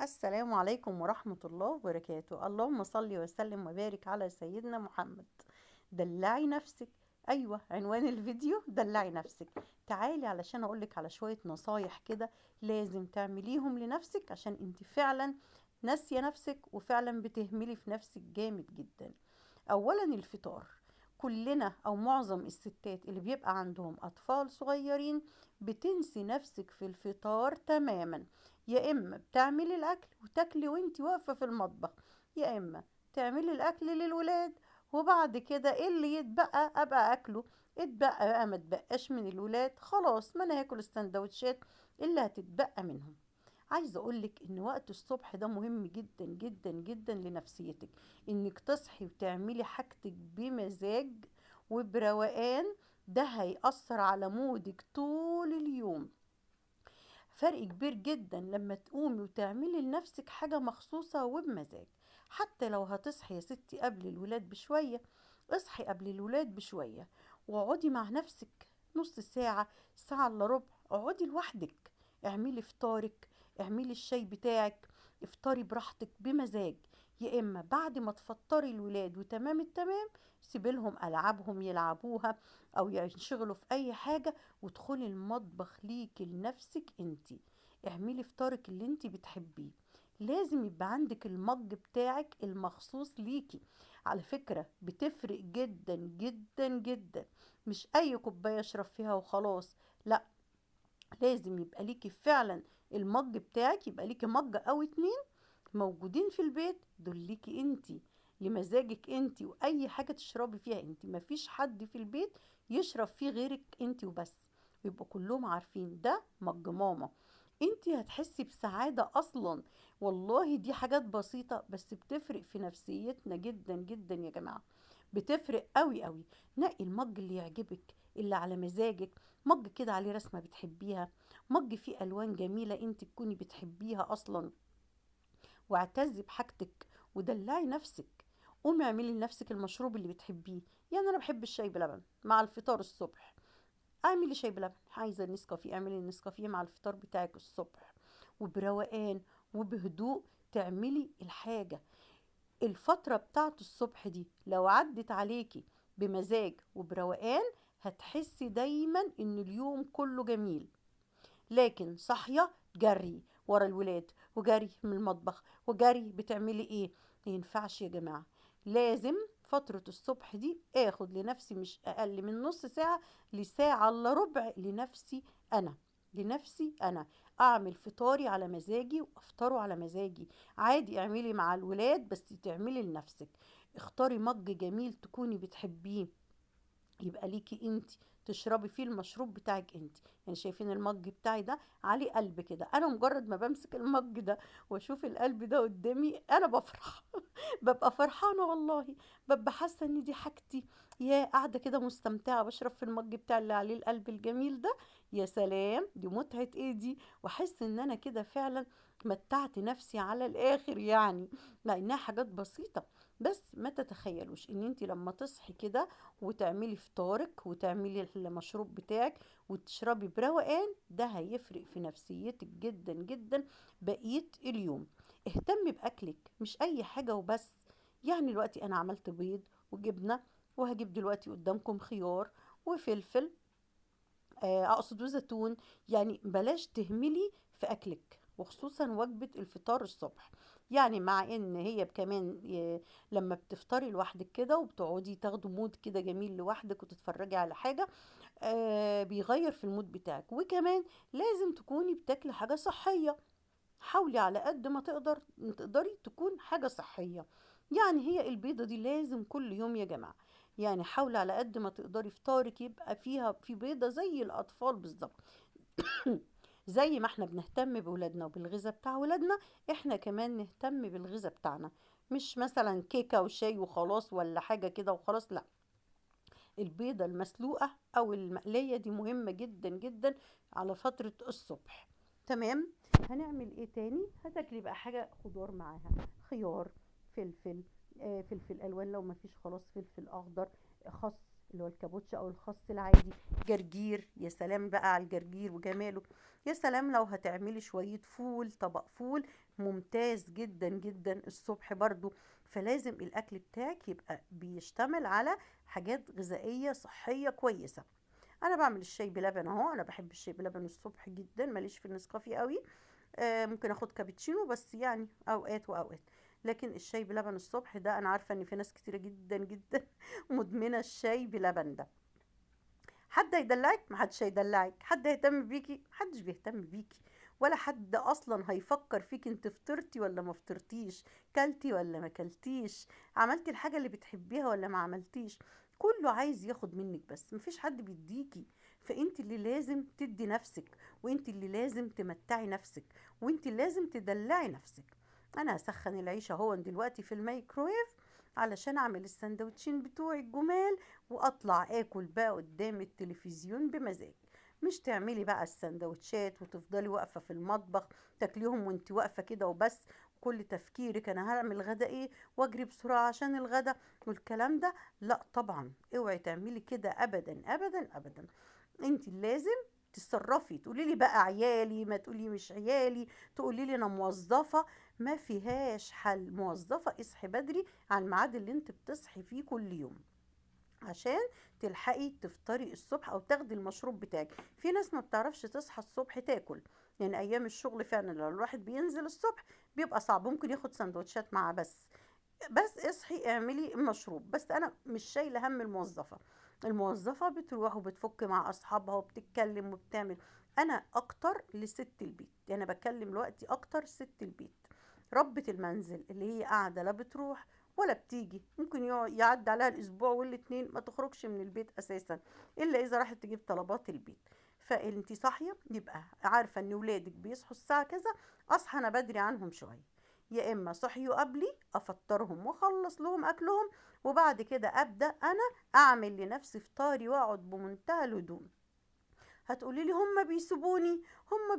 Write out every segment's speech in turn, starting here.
السلام عليكم ورحمة الله وبركاته. اللهم صل وسلم وبارك على سيدنا محمد. دلعي نفسك. أيوة، عنوان الفيديو دلعي نفسك. تعالي علشان أقولك على شوية نصايح كده لازم تعمليهم لنفسك، عشان انت فعلا ناسية نفسك وفعلا بتهملي في نفسك جامد جدا. أولا الفطار. كلنا أو معظم الستات اللي بيبقى عندهم أطفال صغيرين بتنسي نفسك في الفطار تماما. يا إما بتعملي الأكل وتاكلي وانتي واقفة في المطبخ، يا إما تعملي الأكل للولاد وبعد كده إيه اللي يتبقى أبقى أكله. اتبقى بقى ما تبقاش من الولاد، خلاص ما أنا هاكل السندوتشات اللي هتتبقى منهم. عايزه اقولك ان وقت الصبح ده مهم جدا جدا جدا لنفسيتك، انك تصحي وتعملي حاجتك بمزاج وبروقان. ده هيأثر على مودك طول اليوم. فرق كبير جدا لما تقومي وتعملي لنفسك حاجة مخصوصة وبمزاج. حتى لو هتصحي يا ستي قبل الولاد بشوية، اصحي قبل الولاد بشوية واقعدي مع نفسك نص ساعة، ساعة الا ربع، اقعدي لوحدك. اعملي فطارك، اعملي الشاي بتاعك، افطري براحتك بمزاج. يا اما بعد ما تفطري الولاد وتمام التمام، سيبي لهم العابهم يلعبوها او ينشغلوا في اي حاجة، وادخلي المطبخ ليكي لنفسك انتي. اعملي فطارك اللي انتي بتحبيه. لازم يبقى عندك المج بتاعك المخصوص ليكي. على فكرة بتفرق جدا جدا جدا. مش اي كوباية اشرب فيها وخلاص، لا، لازم يبقى ليكي فعلا المج بتاعك، يبقى ليكي مج او اتنين موجودين في البيت، دول ليكي انتي، لمزاجك انتي، واي حاجة تشربي فيها انتي. مفيش حد في البيت يشرب فيه غيرك انتي وبس، ويبقوا كلهم عارفين ده مج ماما. انتي هتحسي بسعادة اصلا. والله دي حاجات بسيطة بس بتفرق في نفسيتنا جدا جدا يا جماعة. بتفرق قوي قوي. نقي المج اللي يعجبك، اللي على مزاجك. مج كده عليه رسمة بتحبيها، مج فيه الوان جميلة انتي تكوني بتحبيها اصلا. واعتزي بحاجتك ودلعي نفسك. قومي اعملي لنفسك المشروب اللي بتحبيه. يعني انا بحب الشاي بلبن مع الفطار الصبح، اعملي شاي بلبن. عايزه النسكافيه، اعملي النسكافيه مع الفطار بتاعك الصبح وبروقان وبهدوء. تعملي الحاجه. الفتره بتاعت الصبح دي لو عدت عليكي بمزاج وبروقان، هتحسي دايما ان اليوم كله جميل. لكن صاحية جري ورا الولاد وجري من المطبخ وجري بتعملي ايه؟ ما ينفعش يا جماعة. لازم فترة الصبح دي اخد لنفسي مش اقل من نص ساعة لساعة الا ربع لنفسي انا. لنفسي انا اعمل فطاري على مزاجي وافطره على مزاجي. عادي اعملي مع الولاد بس تعملي لنفسك. اختاري مج جميل تكوني بتحبيه، يبقى ليكي انت تشربي فيه المشروب بتاعك انت. يعني شايفين المج بتاعي ده عليه قلب كده، انا مجرد ما بمسك المج ده واشوف القلب ده قدامي انا بفرح. ببقى فرحانه والله. ببقى حاسه ان دي حاجتي. يا قاعده كده مستمتعه بشرب في المج بتاع اللي عليه القلب الجميل ده. يا سلام، دي متعه ايه دي. واحس ان انا كده فعلا متعت نفسي على الاخر يعني. مع انها حاجات بسيطه، بس ما تتخيلوش ان انت لما تصحي كده وتعملي فطارك وتعملي المشروب بتاعك وتشربي بروقان، ده هيفرق في نفسيتك جدا جدا بقية اليوم. اهتمي بأكلك مش أي حاجة وبس. يعني دلوقتي أنا عملت بيض وجبنة، وهجيب دلوقتي قدامكم خيار وفلفل، أقصد وزيتون. يعني بلاش تهملي في أكلك، وخصوصا وجبة الفطار الصبح. يعني مع ان هي كمان لما بتفطري لوحدك كده وبتقعدي تاخدوا مود كده جميل لوحدك وتتفرجي على حاجة، بيغير في المود بتاعك. وكمان لازم تكوني بتاكلي حاجة صحية. حاولي على قد ما تقدري تكون حاجة صحية. يعني هي البيضة دي لازم كل يوم يا جماعة. يعني حاولي على قد ما تقدري فطارك يبقى فيها في بيضة زي الأطفال بالظبط. زي ما احنا بنهتم بولادنا وبالغذاء بتاع ولادنا، احنا كمان نهتم بالغذاء بتاعنا. مش مثلا كيكة وشاي وخلاص ولا حاجة كده وخلاص، لا. البيضة المسلوقة أو المقلية دي مهمة جدا جدا على فترة الصبح. تمام. هنعمل ايه تاني؟ هتاكلي بقى حاجة خضار معاها، خيار، فلفل، فلفل ألوان لو مفيش خلاص فلفل أخضر، خس، اللي هو الكابوتشا او الخس العادي، جرجير، يا سلام بقى على الجرجير وجماله. يا سلام لو هتعملي شوية فول، طبق فول ممتاز جدا جدا الصبح برضو. فلازم الاكل بتاعك يبقى بيشتمل على حاجات غذائية صحية كويسة. انا بعمل الشاي بلبن اهو، انا بحب الشاي بلبن الصبح جدا، ماليش في النسكافيه قوي. ممكن اخد كابتشينو بس يعني اوقات واوقات. لكن الشاي بلبن الصبح ده انا عارفه ان في ناس كتيره جدا جدا مدمنه الشاي بلبن ده. حد هيدلعك؟ محدش هيدلعك. حد هيهتم بيكي؟ محدش بيهتم بيكي. ولا حد اصلا هيفكر فيك انت فطرتي ولا ما فطرتيش، كلتي ولا ما كلتيش، عملتي الحاجه اللي بتحبيها ولا ما عملتيش. كله عايز ياخد منك بس مفيش حد بيديكي. فانت اللي لازم تدي نفسك، وانت اللي لازم تمتعي نفسك، وانت اللي لازم تدلعي نفسك. انا هسخن العيش اهو دلوقتي في الميكرويف علشان اعمل السندوتشين بتوعي الجمال، واطلع اكل بقى قدام التلفزيون بمزاج. مش تعملي بقى السندوتشات وتفضلي واقفه في المطبخ تاكليهم وانت واقفه كده وبس، كل تفكيرك انا هعمل غدا ايه واجري بسرعه عشان الغدا والكلام ده. لا طبعا، اوعي تعملي كده ابدا ابدا ابدا. انت لازم تتصرفي، تقولي لي بقى عيالي، ما تقولي مش عيالي، تقولي لي انا موظفه. ما فيهاش حل. موظفه اصحي بدري على الميعاد اللي انت بتصحي فيه كل يوم عشان تلحقي تفطري الصبح او تاخدي المشروب بتاعك. في ناس ما بتعرفش تصحى الصبح تاكل، يعني ايام الشغل فعلا لو الواحد بينزل الصبح بيبقى صعب، ممكن ياخد سندوتشات معاه بس اصحي اعملي المشروب. بس انا مش شايله هم الموظفه. الموظفه بتروح وبتفك مع اصحابها وبتتكلم وبتعمل. انا اكتر لست البيت، يعني بكلم دلوقتي اكتر ست البيت، ربة المنزل اللي هي قاعده لا بتروح ولا بتيجي. ممكن يعدي عليها الاسبوع والاتنين ما تخرجش من البيت اساسا الا اذا راحت تجيب طلبات البيت. فانتي صاحيه يبقى عارفه ان ولادك بيصحوا الساعه كذا، اصحى انا بدري عنهم شويه. يا اما صحيوا قبلي افطرهم واخلص لهم اكلهم، وبعد كده ابدا انا اعمل لنفسي فطاري واقعد بمنتهى الهدوء. هتقولي لي هم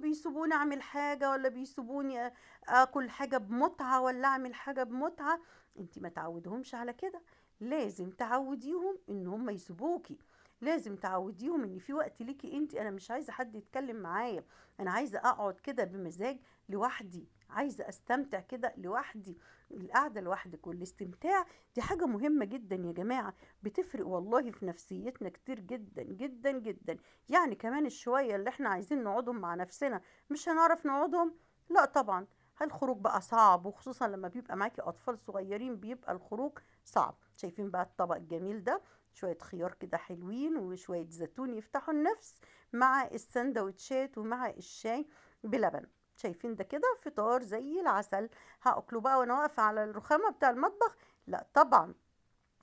بيسيبوني اعمل حاجه، ولا بيسيبوني اكل حاجه بمتعه، ولا اعمل حاجه بمتعه. انت ما تعودهمش على كده. لازم تعوديهم ان هم يسيبوكي. لازم تعوديهم ان في وقت ليكي انت. انا مش عايزه حد يتكلم معايا، انا عايزه اقعد كده بمزاج لوحدي، عايزه استمتع كده لوحدي. القعده لوحدك والاستمتاع دي حاجه مهمه جدا يا جماعه، بتفرق والله في نفسيتنا كتير جدا جدا جدا. يعني كمان الشوية اللي احنا عايزين نقعدهم مع نفسنا مش هنعرف نقعدهم؟ لا طبعا. الخروج بقى صعب، وخصوصا لما بيبقى معاكي اطفال صغيرين بيبقى الخروج صعب. شايفين بقى الطبق الجميل ده، شوية خيار كده حلوين وشوية زيتون يفتحوا النفس مع السندوتشات ومع الشاي بلبن. شايفين ده كده فطار زي العسل. هاكله بقى وانا واقفة على الرخامة بتاع المطبخ؟ لا طبعا.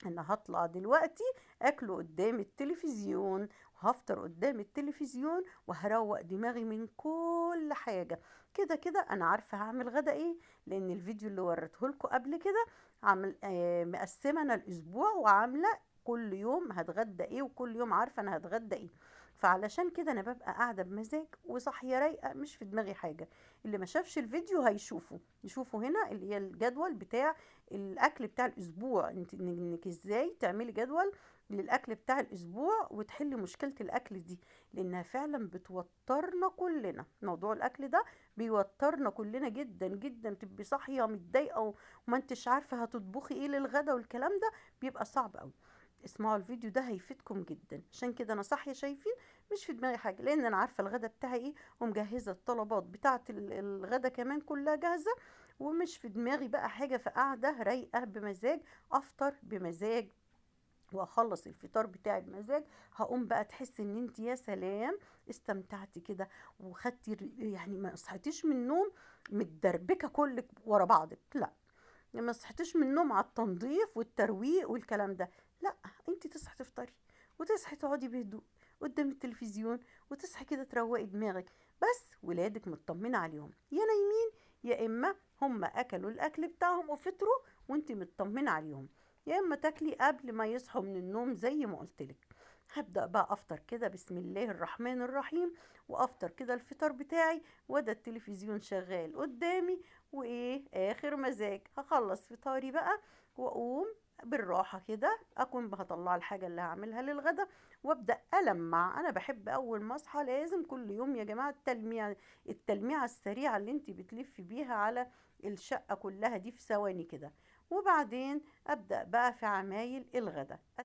انا هطلع دلوقتي اكله قدام التلفزيون، وهفطر قدام التلفزيون، وهروق دماغي من كل حاجة. كده كده انا عارفة هعمل غدا ايه، لان الفيديو اللي وريته لكم قبل كده عامل مقسمة انا الاسبوع وعاملة كل يوم هتغدى ايه، وكل يوم عارفة انا هتغدى ايه. فعلشان كده انا ببقى قاعدة بمزاج وصاحية رايقة، مش في دماغي حاجة. اللي ما شافش الفيديو يشوفوا هنا اللي هي الجدول بتاع الاكل بتاع الاسبوع. انك ازاي تعملي جدول للاكل بتاع الاسبوع وتحلي مشكلة الاكل دي، لانها فعلا بتوترنا كلنا. موضوع الاكل ده بيوترنا كلنا جدا جدا، تبقي صاحية متضايقة وما انتش عارفة هتطبخي ايه للغدا، والكلام ده بيبقى صعب قوي. اسمعوا الفيديو ده هيفيدكم جدا. عشان كده انا صاحيه شايفين مش في دماغي حاجه، لان انا عارفه الغدا بتاعي ايه، ومجهزه الطلبات بتاعه الغدا كمان كلها جاهزه، ومش في دماغي بقى حاجه. فقاعده رايقه بمزاج، افطر بمزاج واخلص الفطار بتاعي بمزاج. هقوم بقى تحس ان انت يا سلام استمتعتي كده وخدتي يعني ما صحيتيش من النوم متدربكه كلك ورا بعضك. لا، ما صحيتيش من النوم على التنظيف والترويق والكلام ده. لا، انت تصحي تفطري وتصحي تقعدي بهدوء قدام التلفزيون، وتصحي كده تروقي دماغك. بس ولادك مطمنه عليهم، يا نايمين يا اما هم اكلوا الاكل بتاعهم وفطروا وانت مطمنه عليهم، يا اما تاكلي قبل ما يصحوا من النوم زي ما قلتلك. هبدأ بقى أفطر كده بسم الله الرحمن الرحيم، وأفطر كده الفطار بتاعي، وده التلفزيون شغال قدامي، وإيه آخر مزاج هخلص فطاري بقى، وأقوم بالراحة كده أكون هطلع الحاجة اللي هعملها للغدا، وأبدأ ألمع. أنا بحب أول ما أصحى لازم كل يوم يا جماعة التلميع، التلميعة السريعة اللي انت بتلفي بيها على الشقة كلها دي في ثواني كده. وبعدين أبدأ بقى في عمايل الغدا.